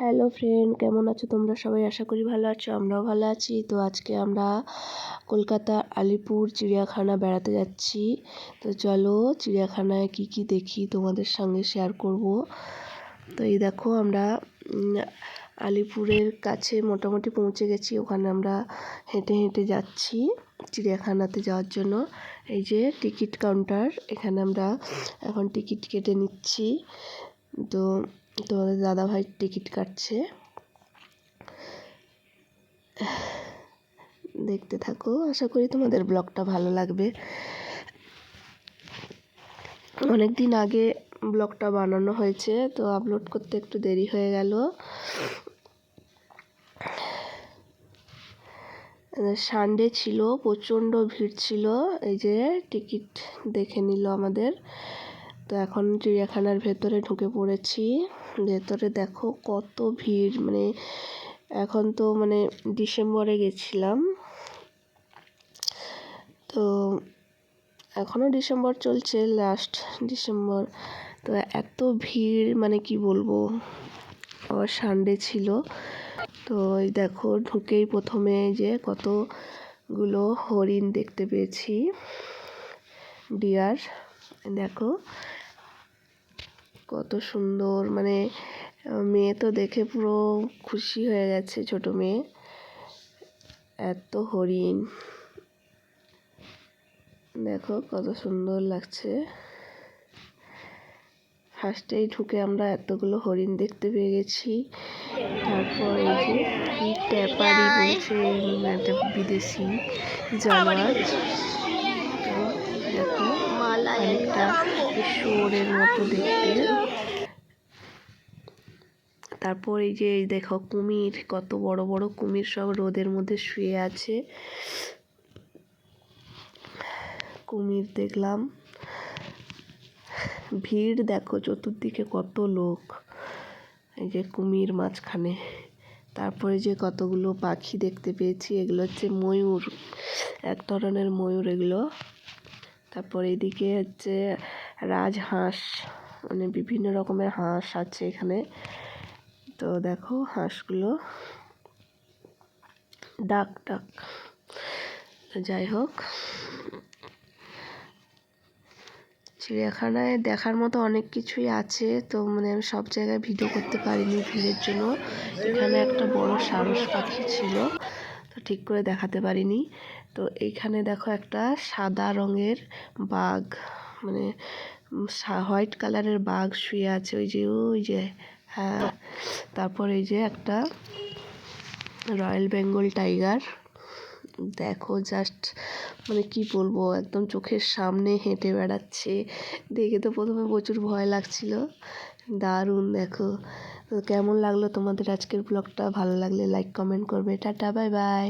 Hello friend, কেমন আছো তোমরা সবাই? আশা করি ভালো আছো, আমরাও ভালো আছি। তো আজকে আমরা কলকাতার আলিপুর চিড়িয়াখানা বেড়াতে যাচ্ছি। তো চলো চিড়িয়াখানায় কি কি দেখি তোমাদের সঙ্গে শেয়ার করব। তো এই দেখো আমরা আলিপুরের কাছে মোটামুটি পৌঁছে গেছি। ওখানে আমরা হেঁটে হেঁটে যাচ্ছি চিড়িয়াখানাতে যাওয়ার জন্য। এই যে টিকিট কাউন্টার, এখানে আমরা এখন টিকিট কেটে নিচ্ছি। তো তোমাদের দাদাভাই টিকিট কাটছে, দেখতে থাকো। আশা করি তোমাদের ব্লগটা ভালো লাগবে। অনেক দিন আগে ব্লগটা বানানো হয়েছে, তো আপলোড করতে একটু দেরি হয়ে গেল। সানডে ছিল, প্রচণ্ড ভিড় ছিল। এই যে টিকিট দেখে নিল আমাদের। তো এখন চিড়িয়াখানার ভেতরে ঢুকে পড়েছি। ভেতরে দেখো কত ভিড়, মানে এখন তো ডিসেম্বরে গেছিলাম, তো এখনও ডিসেম্বর চলছে, লাস্ট ডিসেম্বর। তো এত ভিড় কি বলবো, আবার সানডে ছিল। তো এই দেখো ঢুকেই প্রথমে যে কতগুলো হরিণ দেখতে পেয়েছি, ডিয়ার। দেখো কত সুন্দর, মেয়ে তো দেখে পুরো খুশি হয়ে গেছে, ছোট মেয়ে। এত হরিণ দেখো কত সুন্দর লাগছে। ফার্স্টেই ঢুকে আমরা এতগুলো হরিণ দেখতে পেয়ে গেছি। তারপর এই যে কি ট্যাপারি বলছে, একটা বিদেশি জানোয়ার। দেখো অনেকটা শুয়োরের মতো দেখতে। তারপর এই যে দেখো কুমির, কত বড় বড় কুমির, সব রোদের মধ্যে শুয়ে আছে। কুমির দেখলাম। ভিড় দেখো চতুর্দিকে, কত লোক। এই যে কুমির মাঝখানে। তারপরে যে কতগুলো পাখি দেখতে পেয়েছি, এগুলো হচ্ছে ময়ূর, এক ধরনের ময়ূর এগুলো। তারপর এদিকে হচ্ছে রাজহাঁস, বিভিন্ন রকমের হাঁস আছে এখানে। তো দেখো হাঁসগুলো ডাক ডাক। যাই হোক, চিড়িয়াখানায় দেখার মতো অনেক কিছুই আছে। তো আমি সব জায়গায় ভিডিও করতে পারিনি ভিড়ের জন্য। এখানে একটা বড় সারস পাখি ছিল, তো ঠিক করে দেখাতে পারিনি। তো এইখানে দেখো একটা সাদা রঙের বাঘ, হোয়াইট কালারের বাঘ শুয়ে আছে। ওই যে হ্যাঁ। তারপর এই যে একটা রয়্যাল বেঙ্গল টাইগার। দেখো জাস্ট কি বলবো, একদম চোখের সামনে হেঁটে বেড়াচ্ছে। দেখে তো প্রথমে প্রচুর ভয় লাগছিল। দারুণ দেখো। তো কেমন লাগলো তোমাদের আজকের ব্লগটা? ভালো লাগলে লাইক কমেন্ট করবে। Tata, bye bye.